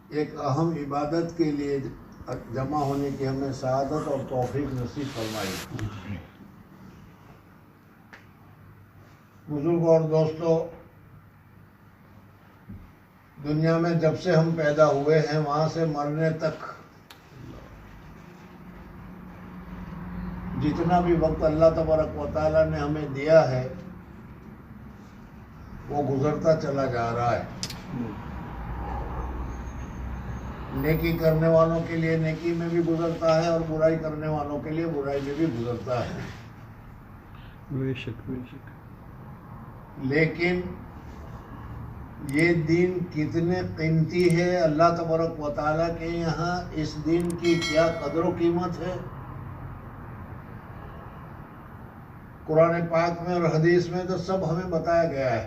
ایک اہم عبادت کے لیے جمع ہونے کی ہمیں سعادت اور توفیق نصیب فرمائی۔ بزرگوں اور دوستو، دنیا میں جب سے ہم پیدا ہوئے ہیں وہاں سے مرنے تک جتنا بھی وقت اللہ تبارک و تعالیٰ نے ہمیں دیا ہے وہ گزرتا چلا جا رہا ہے۔ نیکی کرنے والوں کے لیے نیکی میں بھی گزرتا ہے اور برائی کرنے والوں کے لیے برائی میں بھی گزرتا ہے۔ بے شک بے شک۔ لیکن یہ دین کتنے قیمتی ہے، اللہ تبارک و تعالیٰ کے یہاں اس دین کی کیا قدر و قیمت ہے، قرآن پاک میں اور حدیث میں تو سب ہمیں بتایا گیا ہے۔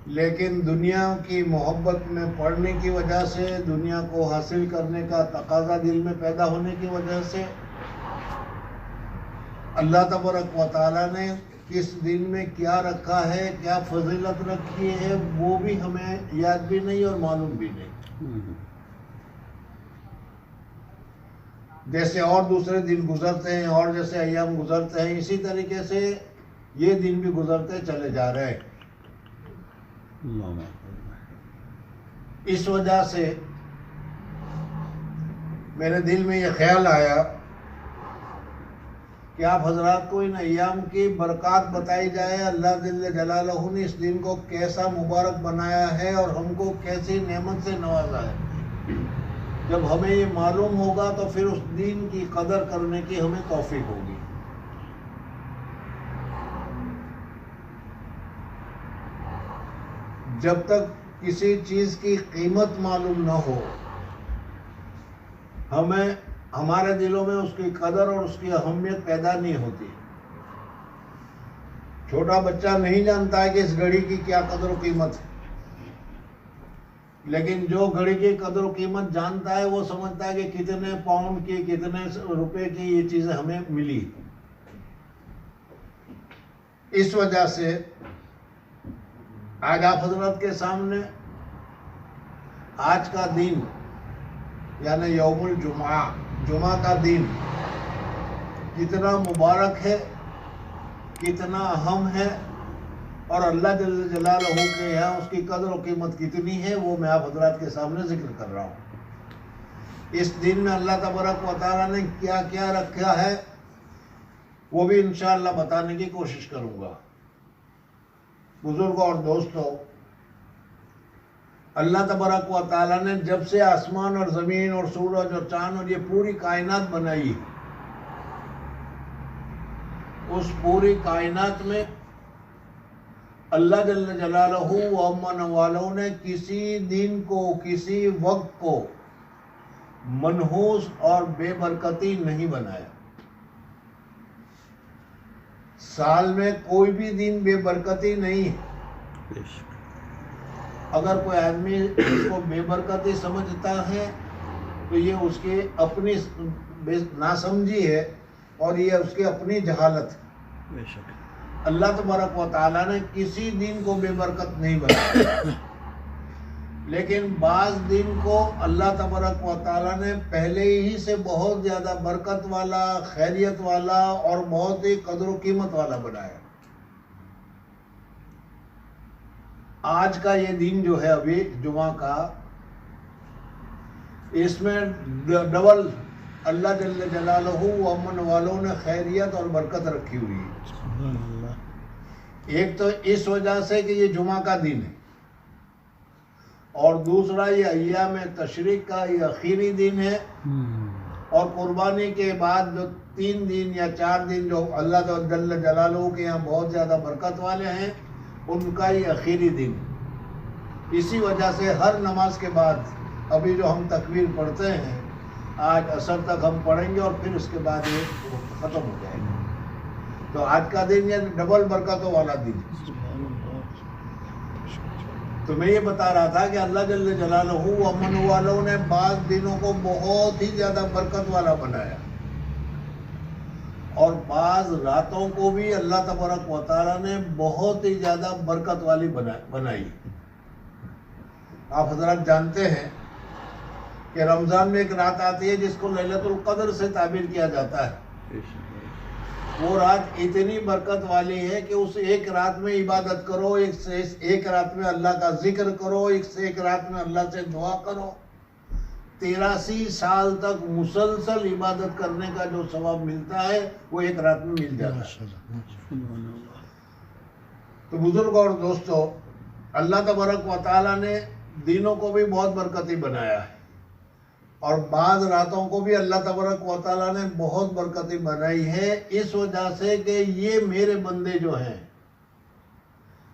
لیکن دنیا کی محبت میں پڑنے کی وجہ سے، دنیا کو حاصل کرنے کا تقاضا دل میں پیدا ہونے کی وجہ سے اللہ تبارک و تعالیٰ نے کس دن میں کیا رکھا ہے، کیا فضیلت رکھی ہے، وہ بھی ہمیں یاد بھی نہیں اور معلوم بھی نہیں۔ جیسے اور دوسرے دن گزرتے ہیں اور جیسے ایام گزرتے ہیں، اسی طریقے سے یہ دن بھی گزرتے چلے جا رہے ہیں۔ اس وجہ سے میرے دل میں یہ خیال آیا کہ آپ حضرات کو ان ایام کی برکات بتائی جائے، اللہ جل جلالہ نے اس دن کو کیسا مبارک بنایا ہے اور ہم کو کیسی نعمت سے نوازا ہے۔ جب ہمیں یہ معلوم ہوگا تو پھر اس دین کی قدر کرنے کی ہمیں توفیق ہوگی۔ جب تک کسی چیز کی قیمت معلوم نہ ہو، ہمارے دلوں میں اس کی قدر اور اس کی اہمیت پیدا نہیں ہوتی۔ چھوٹا بچہ نہیں جانتا ہے کہ اس گھڑی کی کیا قدر و قیمت ہے، لیکن جو گھڑی کی قدر و قیمت جانتا ہے وہ سمجھتا ہے کہ کتنے پاؤنڈ کی، کتنے روپے کی یہ چیزیں ہمیں ملی۔ اس وجہ سے آج آپ حضرت کے سامنے آج کا دن یعنی یوم الجمعہ، جمعہ کا دن کتنا مبارک ہے، کتنا اہم ہے اور اللہ جل جلالہ کے یہاں اس کی قدر و قیمت کتنی ہے، وہ میں آپ حضرات کے سامنے ذکر کر رہا ہوں۔ اس دن میں اللہ تبارک و تعالیٰ نے کیا کیا رکھا ہے وہ بھی انشاءاللہ بتانے کی کوشش کروں گا۔ بزرگوں اور دوستوں، اللہ تبارک و تعالیٰ نے جب سے آسمان اور زمین اور سورج اور چاند اور یہ پوری کائنات بنائی، اس پوری کائنات میں اللہ جل جلالہ و امن والوں نے کسی دن کو، کسی وقت کو منحوس اور بے برکتی نہیں بنایا۔ سال میں کوئی بھی دن بے برکتی نہیں ہے۔ اگر کوئی آدمی اس کو بے برکتی سمجھتا ہے تو یہ اس کی اپنی ناسمجھی ہے اور یہ اس کی اپنی جہالت ہے۔ اللہ تبارک و تعالیٰ نے کسی دن کو بے برکت نہیں بنایا، لیکن بعض دن کو اللہ تبارک و تعالیٰ نے پہلے ہی سے بہت زیادہ برکت والا، خیریت والا اور بہت ہی قدر و قیمت والا بنایا۔ آج کا یہ دن جو ہے ابھی جمعہ کا، اس میں ڈبل اللہ جل جلالہ و امن والوں نے خیریت اور برکت رکھی ہوئی ہے۔ ایک تو اس وجہ سے کہ یہ جمعہ کا دن ہے، اور دوسرا یہ ایام تشریق کا یہ آخری دن ہے، اور قربانی کے بعد جو 3 دن یا 4 دن جو اللہ جل جلالہ کے یہاں بہت زیادہ برکت والے ہیں ان کا یہ آخری دن۔ اسی وجہ سے ہر نماز کے بعد ابھی جو ہم تکبیر پڑھتے ہیں، آج عصر تک ہم پڑھیں گے اور پھر اس کے بعد یہ ختم ہو جائے گا۔ تو آج کا دن یہ ڈبل برکتوں والا دن۔ تو میں یہ بتا رہا تھا کہ اللہ جل جلالہ و امن والوں نے بعض دنوں کو بہت ہی زیادہ برکت والا بنایا، اور بعض راتوں کو بھی اللہ تبارک و تعالیٰ نے بہت ہی زیادہ برکت والی بنائی۔ آپ حضرات جانتے ہیں کہ رمضان میں ایک رات آتی ہے جس کو لیلۃ القدر سے تعبیر کیا جاتا ہے. بے شک وہ رات اتنی برکت والی ہے کہ اس ایک رات میں عبادت کرو، ایک رات میں اللہ کا ذکر کرو، ایک رات میں اللہ سے دعا کرو. 83 سال تک مسلسل عبادت کرنے کا جو ثواب ملتا ہے وہ ایک رات میں مل جاتا ہے. سبحان اللہ. تو بزرگ اور دوستو، اللہ تبارک و تعالیٰ نے دینوں کو بھی بہت برکتی بنایا ہے، اور بعض راتوں کو بھی اللہ تبارک و تعالیٰ نے بہت برکتی بنائی ہے، اس وجہ سے کہ یہ میرے بندے جو ہیں،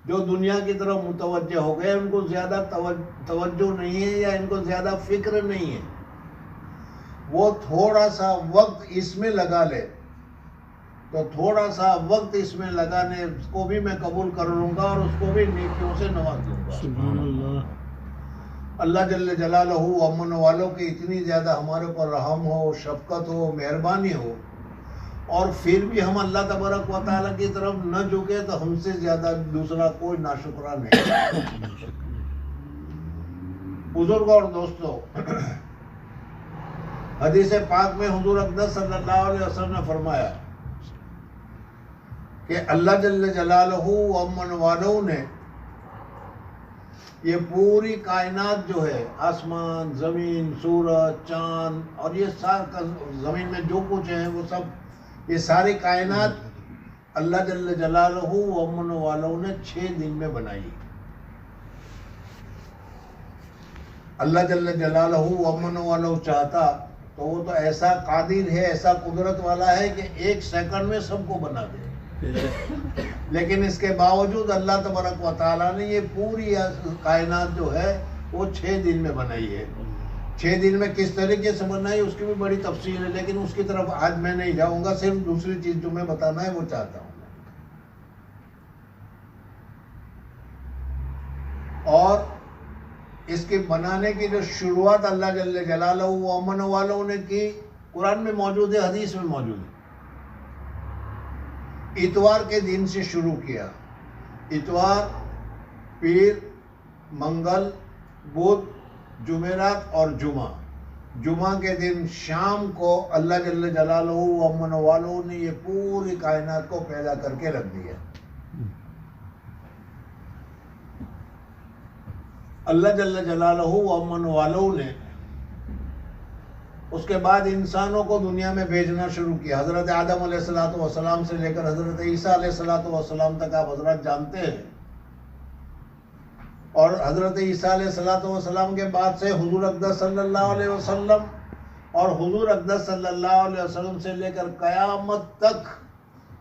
جو دنیا کی طرف متوجہ ہو گئے، ان کو زیادہ توجہ نہیں ہے یا ان کو زیادہ فکر نہیں ہے، وہ تھوڑا سا وقت اس میں لگا لے تو تھوڑا سا وقت اس میں لگانے کو بھی میں قبول کر لوں گا اور اس کو بھی نیکیوں سے نواز دوں گا. سبحان اللہ. اللہ جل جلالہ امن والوں کی اتنی زیادہ ہمارے اوپر رحم ہو، شفقت ہو، مہربانی ہو، اور پھر بھی ہم اللہ تبارک و تعالیٰ کی طرف نہ جھکے تو ہم سے زیادہ دوسرا کوئی ناشکرا نہیں. بزرگ اور دوستو، حدیث پاک میں حضور اقدس صلی اللہ علیہ وسلم نے فرمایا کہ اللہ جل جلالہ امن والوں نے یہ پوری کائنات جو ہے، آسمان، زمین، سورج، چاند اور یہ سارا زمین میں جو کچھ ہے وہ سب، یہ ساری کائنات اللہ جل جلالہ امن والوں نے 6 دن میں بنائی. اللہ جل جلالہ امن والوں چاہتا تو وہ تو ایسا قادر ہے، ایسا قدرت والا ہے کہ 1 سیکنڈ میں سب کو بنا دے. لیکن اس کے باوجود اللہ تبارک و تعالیٰ نے یہ پوری کائنات جو ہے وہ 6 دن میں بنائی ہے. 6 دن میں کس طریقے سے بنائی اس کی بھی بڑی تفصیل ہے، لیکن اس کی طرف آج میں نہیں جاؤں گا. صرف دوسری چیز جو میں بتانا ہے وہ چاہتا ہوں. اور اس کے بنانے کی جو شروعات اللہ جل جلالہ امن والوں نے کی، قرآن میں موجود ہے، حدیث میں موجود ہے. اتوار کے دن سے شروع کیا. اتوار، پیر، منگل، بدھ، جمعرات اور جمعہ. جمعہ کے دن شام کو اللہ جل جلالہ امن والوں نے یہ پوری کائنات کو پیدا کر کے رکھ دیا. اللہ جل جلالہ امن والوں نے اس کے بعد انسانوں کو دنیا میں بھیجنا شروع کیا. حضرت آدم علیہ السلام سے لے کر حضرت عیسیٰ علیہ السلام تک آپ حضرات جانتے ہیں. اور حضرت عیسیٰ علیہ السلام کے بعد سے حضور اقدس صلی اللہ علیہ وسلم، اور حضور اقدس صلی اللہ علیہ وسلم سے لے کر قیامت تک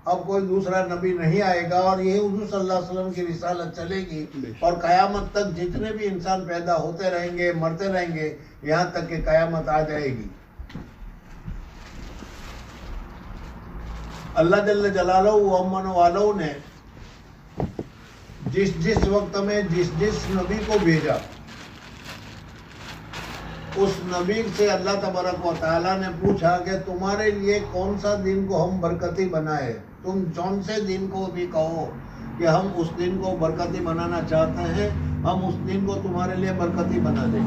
اب کوئی دوسرا نبی نہیں آئے گا، اور یہی حضور صلی اللہ علیہ وسلم کی رسالت چلے گی. اور قیامت تک جتنے بھی انسان پیدا ہوتے رہیں گے، مرتے رہیں گے، یہاں تک کہ قیامت آ جائے گی. اللہ جل جلالہ امن والوں نے جس وقت میں جس نبی کو بھیجا، اس نبی سے اللہ تبارک و تعالیٰ نے پوچھا کہ تمہارے لیے کون سا دن کو ہم برکتی بنائے. تم جون سے دن کو بھی کہو کہ ہم اس دن کو برکتی بنانا چاہتے ہیں، ہم اس دن کو تمہارے لیے برکتی بنا دیں.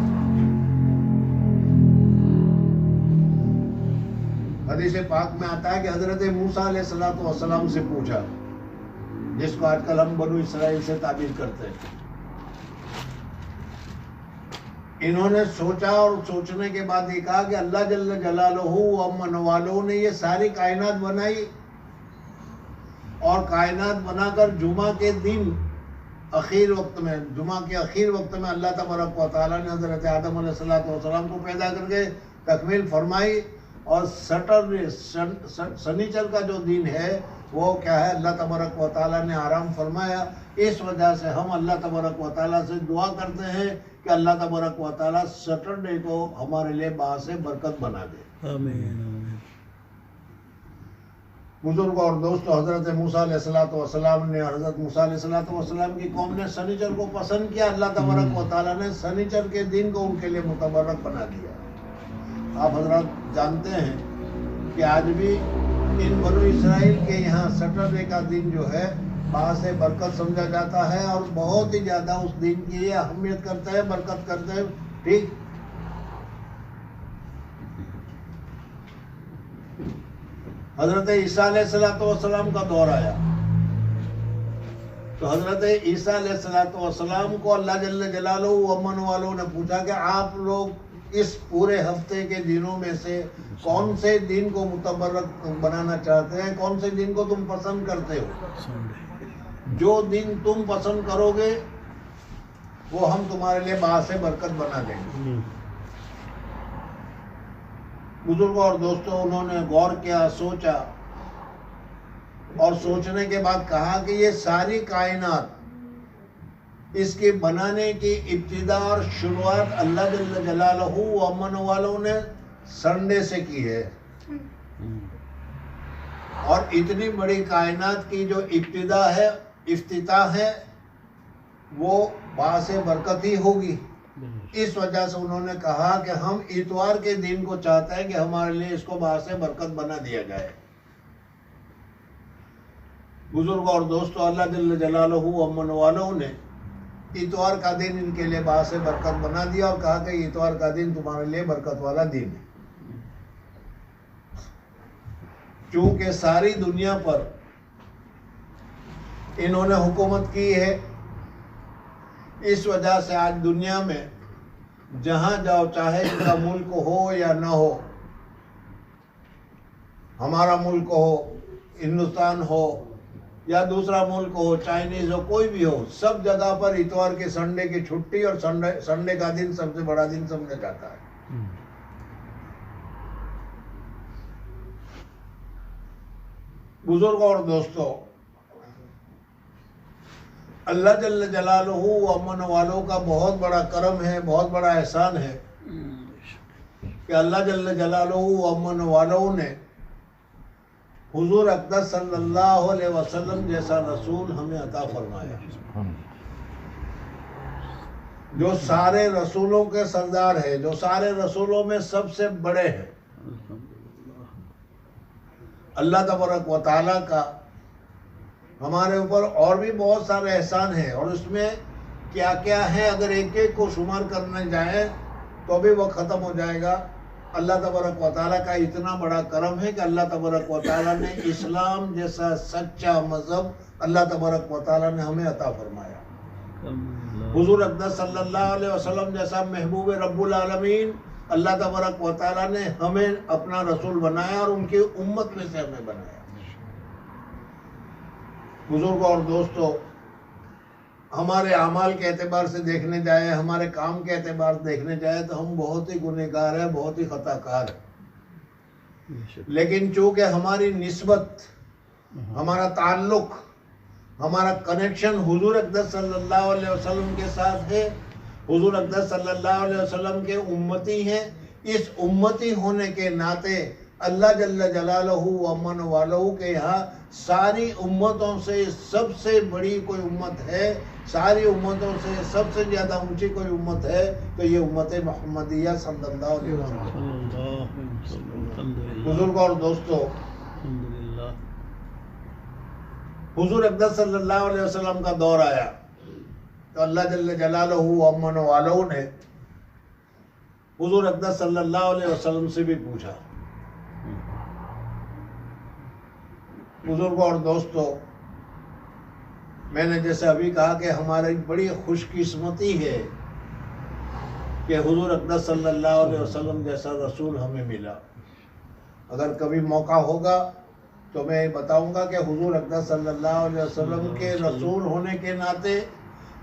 حدیث پاک میں آتا ہے کہ حضرت موسیٰ علیہ السلام سے پوچھا، جس کو آج کل ہم بنو اسرائیل سے تعبیر کرتے ہیں. انہوں نے سوچا اور سوچنے کے بعد یہ کہا کہ اللہ جل جلالہ امن والوں نے یہ ساری کائنات بنائی، اور کائنات بنا کر جمعہ کے دن جمعہ کے اخیر وقت میں اللہ تبارک و تعالیٰ نے حضرت آدم علیہ السلام کو پیدا کر کے تکمیل فرمائی. اور سنیچر کا جو دن ہے وہ کیا ہے، اللہ تبارک و تعالیٰ نے آرام فرمایا. اس وجہ سے ہم اللہ تبارک و تعالیٰ سے دعا کرتے ہیں کہ اللہ تبارک و تعالیٰ سیٹرڈے کو ہمارے لیے باعث برکت بنا دے. آمین. بزرگ اور دوستو، حضرت موسیٰ علیہ السلام نے، حضرت موسیٰ علیہ السلام کی قوم نے سنیچر کو پسند کیا. اللہ تبارک و تعالیٰ نے سنیچر کے دن کو ان کے لیے متبرک بنا دیا. آپ حضرات جانتے ہیں کہ آج بھی ان بنو اسرائیل کے یہاں سیٹرڈے کا دن جو ہے باعث برکت سمجھا جاتا ہے اور بہت ہی زیادہ اس دن کی یہ اہمیت کرتا ہے، برکت کرتے ہیں. ٹھیک. حضرت عیسیٰ علیہ السلام کا دور آیا تو حضرت عیسیٰ علیہ السلام کو اللہ جل جلالہ امن والوں نے پوچھا کہ آپ لوگ اس پورے ہفتے کے دنوں میں سے کون سے دن کو متبرک بنانا چاہتے ہیں، کون سے دن کو تم پسند کرتے ہو؟ جو دن تم پسند کرو گے وہ ہم تمہارے لیے باعث برکت بنا دیں گے. بزرگوں اور دوستوں، انہوں نے غور کیا، سوچا، اور سوچنے کے بعد کہا کہ یہ ساری کائنات اس کے بنانے کی ابتدا اور شروعات اللہ جل جلالہ و امن والوں نے سنڈے سے کی ہے، اور اتنی بڑی کائنات کی جو ابتدا ہے، افتتاح ہے، وہ باعث برکت ہی ہوگی. اس وجہ سے انہوں نے کہا کہ ہم اتوار کے دن کو چاہتے ہیں کہ ہمارے لیے اس کو باعث برکت بنا دیا جائے. بزرگوں اور دوستوں، اللہ جل جلالہ و امن والوں نے اتوار کا دن ان کے لیے باعث برکت بنا دیا اور کہا کہ اتوار کا دن تمہارے لیے برکت والا دن ہے. چونکہ ساری دنیا پر انہوں نے حکومت کی ہے، اس وجہ سے آج دنیا میں جہاں جاؤ، چاہے ان کا ملک ہو یا نہ ہو، ہمارا ملک ہو، ہندوستان ہو یا دوسرا ملک ہو، چائنیز ہو، کوئی بھی ہو، سب جگہ پر اتوار کے سنڈے کی چھٹی اور سنڈے کا دن سب سے بڑا دن سمجھا جاتا ہے. بزرگوں اور دوستوں، اللہ جل جلالہ و امن والوں کا بہت بڑا کرم ہے، بہت بڑا احسان ہے کہ اللہ جل جلالہ و امن والوں نے حضور اقدس صلی اللہ علیہ وسلم جیسا رسول ہمیں عطا فرمایا، جو سارے رسولوں کے سردار ہے، جو سارے رسولوں میں سب سے بڑے ہیں. اللہ تبارک و تعالیٰ کا ہمارے اوپر اور بھی بہت سارے احسان ہیں، اور اس میں کیا کیا ہے اگر ایک ایک کو شمار کرنے جائیں تو بھی وہ ختم ہو جائے گا. اللہ تبارک و تعالیٰ کا اتنا بڑا کرم ہے کہ اللہ تبارک و تعالیٰ نے اسلام جیسا سچا مذہب اللہ تبارک و تعالیٰ نے ہمیں عطا فرمایا. حضور اقدس صلی اللہ علیہ وسلم جیسا محبوب رب العالمین اللہ تبارک و تعالیٰ نے ہمیں اپنا رسول بنایا اور ان کی امت میں سے ہمیں بنایا. بزرگوں اور دوستوں، ہمارے اعمال کے اعتبار سے دیکھنے جائے، ہمارے کام کے اعتبار سے دیکھنے جائے تو ہم بہت ہی گنہگار ہیں، بہت ہی خطا کار ہیں. لیکن چونکہ ہماری نسبت، ہمارا تعلق، ہمارا کنیکشن حضور اقدس صلی اللہ علیہ وسلم کے ساتھ ہے، حضور اقدس صلی اللہ علیہ وسلم کے امتی ہیں، اس امتی ہونے کے ناطے اللہ جل جلالہ و امن والوں کے یہاں ساری امتوں سے سب سے بڑی کوئی امت ہے، ساری امتوں سے سب سے زیادہ اونچی کوئی امت ہے تو یہ امت محمدیہ صلی اللہ علیہ وسلم. بزرگوں اور دوستوں، حضور اقدس صلی اللہ علیہ وسلم کا دور آیا تو اللہ جل جلالہ و امن والوں نے حضور اقدس صلی اللہ علیہ وسلم سے بھی پوچھا. بزرگوں اور دوستوں، میں نے جیسے ابھی کہا کہ ہماری بڑی خوش قسمتی ہے کہ حضور اقدس صلی اللہ علیہ وسلم جیسا رسول ہمیں ملا. اگر کبھی موقع ہوگا تو میں بتاؤں گا کہ حضور اقدس صلی اللہ علیہ وسلم کے رسول ہونے کے ناطے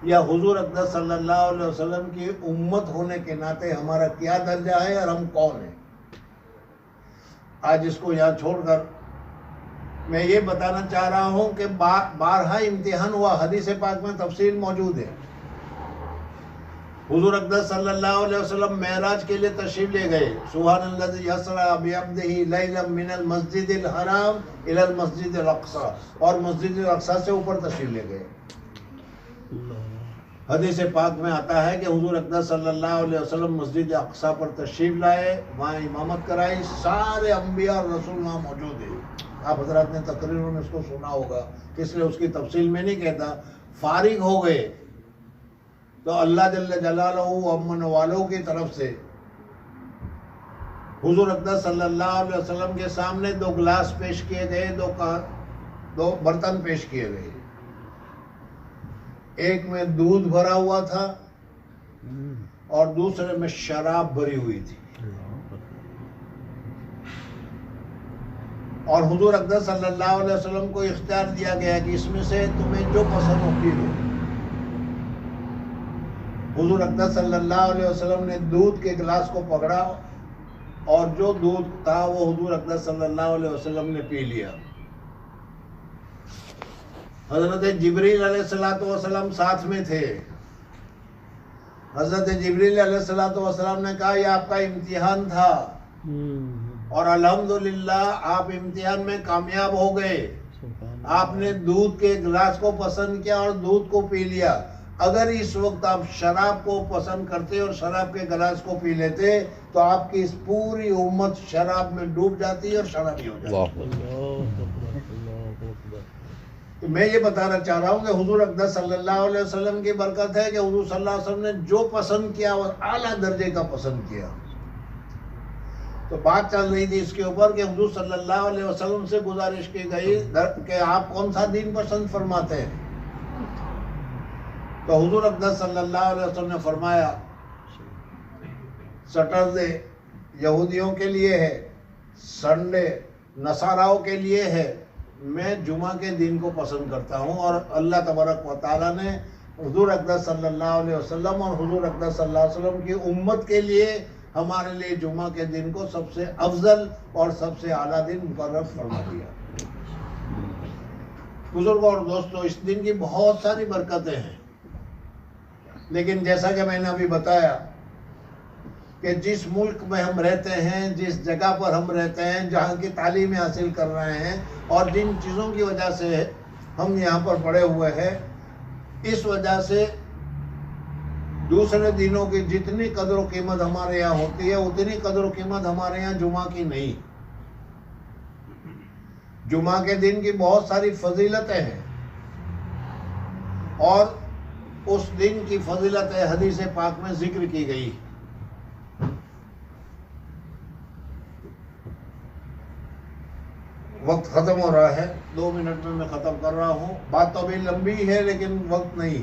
یا حضور اقدس صلی اللہ علیہ وسلم کی امت ہونے کے ناطے ہمارا کیا درجہ ہے اور ہم کون ہیں. آج اس کو یہاں چھوڑ کر میں یہ بتانا چاہ رہا ہوں کہ بارہا امتحان ہوا، حدیث پاک میں تفصیل موجود ہے. حضور اقدس صلی اللہ علیہ وسلم معراج کے لیے تشریف لے گئے. سبحان الذی یسری بعبدہ لیلا من المسجد الحرام الی المسجد الاقصی، اور مسجد الاقصی سے اوپر تشریف لے گئے. حدیث پاک میں آتا ہے کہ حضور اقدس صلی اللہ علیہ وسلم مسجد اقصی پر تشریف لائے، وہاں امامت کرائی، سارے انبیاء اور رسول وہاں موجود ہیں. آپ حضرات نے تقریروں میں اس کو سنا ہوگا، اس لیے اس کی تفصیل میں نہیں کہتا. فارغ ہو گئے تو اللہ جل جلالہ و امن والوں کی طرف سے حضور اقدس صلی اللہ علیہ وسلم کے سامنے 2 گلاس پیش کیے گئے، 2 برتن پیش کیے گئے. ایک میں دودھ بھرا ہوا تھا اور دوسرے میں شراب بھری ہوئی تھی. اور حضور اقدس صلی اللہ علیہ وسلم کو اختیار دیا گیا کہ اس میں سے تمہیں جو پسند ہو پی لو. حضور اقدس صلی اللہ علیہ وسلم نے دودھ کے گلاس کو پکڑا اور جو دودھ تھا وہ حضور اقدس صلی اللہ علیہ وسلم نے پی لیا. حضرت جبریل علیہ السلام ساتھ میں تھے. حضرت جبریل علیہ السلام نے کہا یہ آپ کا امتحان تھا اور الحمدللہ آپ امتحان میں کامیاب ہو گئے. آپ نے دودھ کے گلاس کو پسند کیا اور دودھ کو پی لیا. اگر اس وقت آپ شراب کو پسند کرتے اور شراب کے گلاس کو پی لیتے تو آپ کی اس پوری امت شراب میں ڈوب جاتی اور شرابی ہو جاتی. میں یہ بتانا چاہ رہا ہوں کہ حضور اقدس صلی اللہ علیہ وسلم کی برکت ہے کہ حضور صلی اللہ علیہ وسلم نے جو پسند کیا وہ اعلیٰ درجے کا پسند کیا. تو بات چل رہی تھی اس کے اوپر کہ حضور صلی اللہ علیہ وسلم سے گزارش کی گئی کہ آپ کون سا دین پسند فرماتے ہیں. تو حضور اقدس صلی اللہ علیہ وسلم نے فرمایا سیٹرڈے یہودیوں کے لیے ہے، سنڈے نصاراؤں کے لیے ہے، میں جمعہ کے دن کو پسند کرتا ہوں. اور اللہ تبارک و تعالیٰ نے حضور اقدس صلی اللہ علیہ وسلم اور حضور اقدس صلی اللہ علیہ وسلم کی امت کے لیے ہمارے لیے جمعہ کے دن کو سب سے افضل اور سب سے اعلیٰ دن مقرر فرما دیا. بزرگوں اور دوستوں، اس دن کی بہت ساری برکتیں ہیں، لیکن جیسا کہ میں نے ابھی بتایا کہ جس ملک میں ہم رہتے ہیں، جس جگہ پر ہم رہتے ہیں، جہاں کی تعلیم حاصل کر رہے ہیں اور جن چیزوں کی وجہ سے ہم یہاں پر پڑے ہوئے ہیں، اس وجہ سے دوسرے دنوں کی جتنی قدر و قیمت ہمارے یہاں ہوتی ہے اتنی قدر و قیمت ہمارے یہاں جمعہ کی نہیں. جمعہ کے دن کی بہت ساری فضیلتیں ہیں اور اس دن کی فضیلت حدیث پاک میں ذکر کی گئی. وقت ختم ہو رہا ہے، 2 منٹ میں ختم کر رہا ہوں. بات تو ابھی لمبی ہے لیکن وقت نہیں.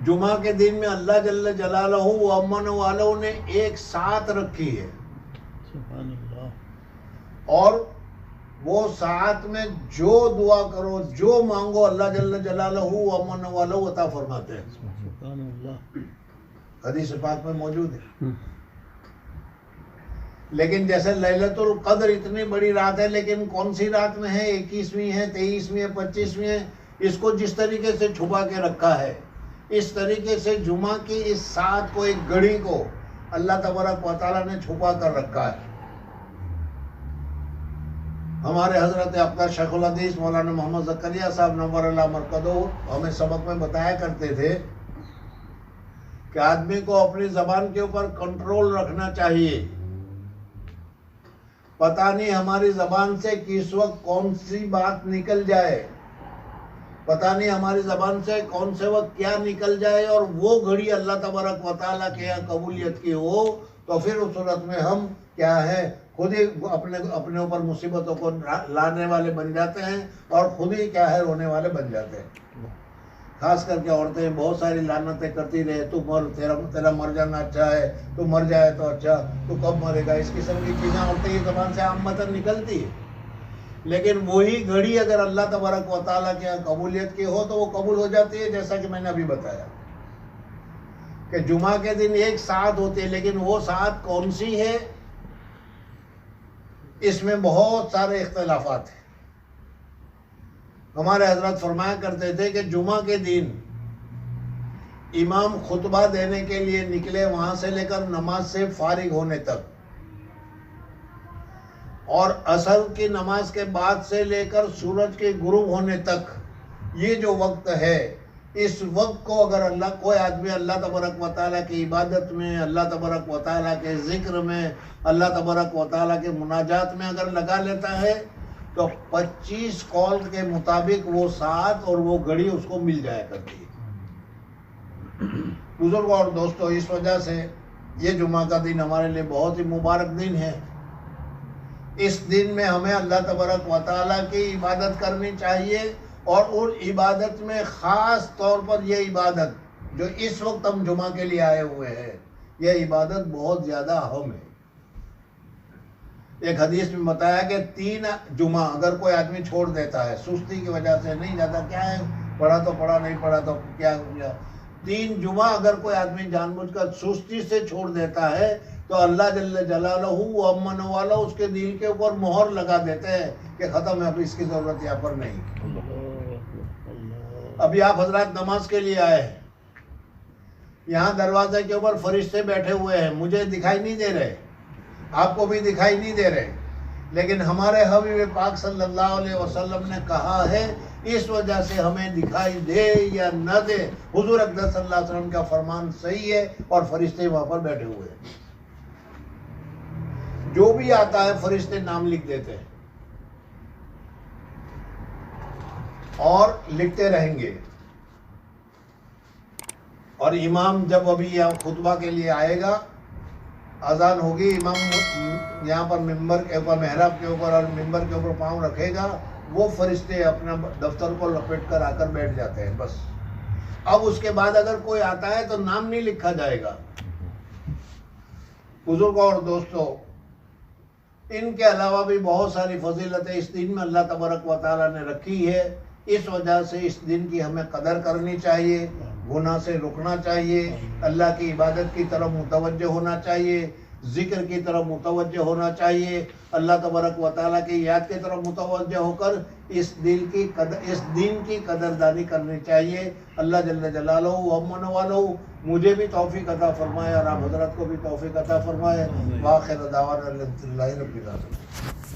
جمعہ کے دن میں اللہ جل جلالہ و امن والوں نے ایک ساتھ رکھی ہے سبحان اللہ. اور وہ ساتھ میں جو دعا کرو، جو مانگو، اللہ جل جلالہ و امن والوں عطا فرماتے ہیں. سبحان اللہ. حدیث پاک میں موجود ہے. لیکن جیسے لیلۃ القدر اتنی بڑی رات ہے، لیکن کون سی رات میں ہے؟ 21ویں ہے، 23ویں ہے، 25ویں ہے. اس کو جس طریقے سے چھپا کے رکھا ہے، اس طریقے سے جمعہ کی اس ساتھ کو، ایک گھڑی کو اللہ تبارک و تعالیٰ نے چھپا کر رکھا ہے. ہمارے حضرت اقدس شیخ الحدیث مولانا محمد زکریا صاحب نور اللہ مرکزہ ہمیں سبق میں بتایا کرتے تھے کہ آدمی کو اپنی زبان کے اوپر کنٹرول رکھنا چاہیے. پتہ نہیں ہماری زبان سے کس وقت کون سی بات نکل جائے، پتہ نہیں ہماری زبان سے کون سے وقت کیا نکل جائے، اور وہ گھڑی اللہ تبارک و تعالیٰ کے یہاں قبولیت کی ہو تو پھر اس صورت میں ہم کیا ہے، خود ہی اپنے اوپر مصیبتوں کو لانے والے بن جاتے ہیں اور خود ہی کیا ہے، رونے والے بن جاتے ہیں. خاص کر کے عورتیں بہت ساری لعنتیں کرتی رہے، تو تیرا مر جانا اچھا ہے، تو مر جائے تو اچھا، تو کب مرے گا، اس قسم کی چیزیں عورتیں کی زبان سے عامةً نکلتی ہے. لیکن وہی گھڑی اگر اللہ تبارک و تعالیٰ کے یہاں قبولیت کی ہو تو وہ قبول ہو جاتی ہے. جیسا کہ میں نے ابھی بتایا کہ جمعہ کے دن ایک ساعت ہوتی ہے، لیکن وہ ساعت کون سی ہے، اس میں بہت سارے اختلافات ہیں. ہمارے حضرت فرمایا کرتے تھے کہ جمعہ کے دن امام خطبہ دینے کے لیے نکلے، وہاں سے لے کر نماز سے فارغ ہونے تک، اور عصر کی نماز کے بعد سے لے کر سورج کے غروب ہونے تک، یہ جو وقت ہے، اس وقت کو اگر کوئی آدمی اللہ تبارک و تعالیٰ کی عبادت میں، اللہ تبارک و تعالیٰ کے ذکر میں، اللہ تبارک و تعالیٰ کے مناجات میں اگر لگا لیتا ہے تو 25 کال کے مطابق وہ ساتھ اور وہ گھڑی اس کو مل جایا کرتی ہے۔ بزرگ اور دوستو، اس وجہ سے یہ جمعہ کا دن ہمارے لیے بہت ہی مبارک دن ہے۔ اس دن میں ہمیں اللہ تبارک و تعالیٰ کی عبادت کرنی چاہیے، اور ان عبادت میں خاص طور پر یہ عبادت جو اس وقت ہم جمعہ کے لیے آئے ہوئے ہیں، یہ عبادت بہت زیادہ اہم ہے۔ ایک حدیث میں بتایا کہ 3 جمعہ اگر کوئی آدمی چھوڑ دیتا ہے سستی کی وجہ سے، نہیں جاتا، کیا ہے، پڑھا تو پڑھا، نہیں پڑھا تو کیا ہوا، 3 جمعہ اگر کوئی آدمی جان بوجھ کر سستی سے چھوڑ دیتا ہے تو اللہ جل جلالہ و امن والا اس کے دل کے اوپر مہر لگا دیتے ہیں کہ ختم ہے، اب اس کی ضرورت یہاں پر نہیں۔ ابھی آپ حضرات نماز کے لیے آئے ہیں، یہاں دروازے کے اوپر فرشتے بیٹھے ہوئے ہیں، مجھے دکھائی نہیں دے رہے، آپ کو بھی دکھائی نہیں دے رہے، لیکن ہمارے حبیب پاک صلی اللہ علیہ وسلم نے کہا ہے اس وجہ سے ہمیں دکھائی دے یا نہ دے، حضور اقدس صلی اللہ علیہ وسلم کا فرمان صحیح ہے، اور فرشتے وہاں پر بیٹھے ہوئے ہیں، جو بھی آتا ہے فرشتے نام لکھ دیتے ہیں اور لکھتے رہیں گے۔ اور امام جب ابھی یہاں خطبہ کے لیے آئے گا، اذان ہوگی، امام یہاں پر ممبر کے اوپر، محراب کے اوپر اور ممبر کے اوپر پاؤں رکھے گا، وہ فرشتے اپنا دفتر کو لپیٹ کر آ کر بیٹھ جاتے ہیں بس۔ اب اس کے بعد اگر کوئی آتا ہے تو نام نہیں لکھا جائے گا۔ بزرگوں اور دوستوں، ان کے علاوہ بھی بہت ساری فضیلتیں اس دن میں اللہ تبارک و تعالیٰ نے رکھی ہے، اس وجہ سے اس دن کی ہمیں قدر کرنی چاہیے، گناہ سے رکنا چاہیے، اللہ کی عبادت کی طرف متوجہ ہونا چاہیے، ذکر کی طرف متوجہ ہونا چاہیے، اللہ تبارک و تعالیٰ کی یاد کی طرف متوجہ ہو کر اس دن کی قدردانی کرنی چاہیے۔ اللہ جل جلالہ و امن والہ مجھے بھی توفیق عطا فرمائے اور آپ حضرات کو بھی توفیق عطا فرمائے۔ وآخر دعوانا الحمدللہ رب العالمین۔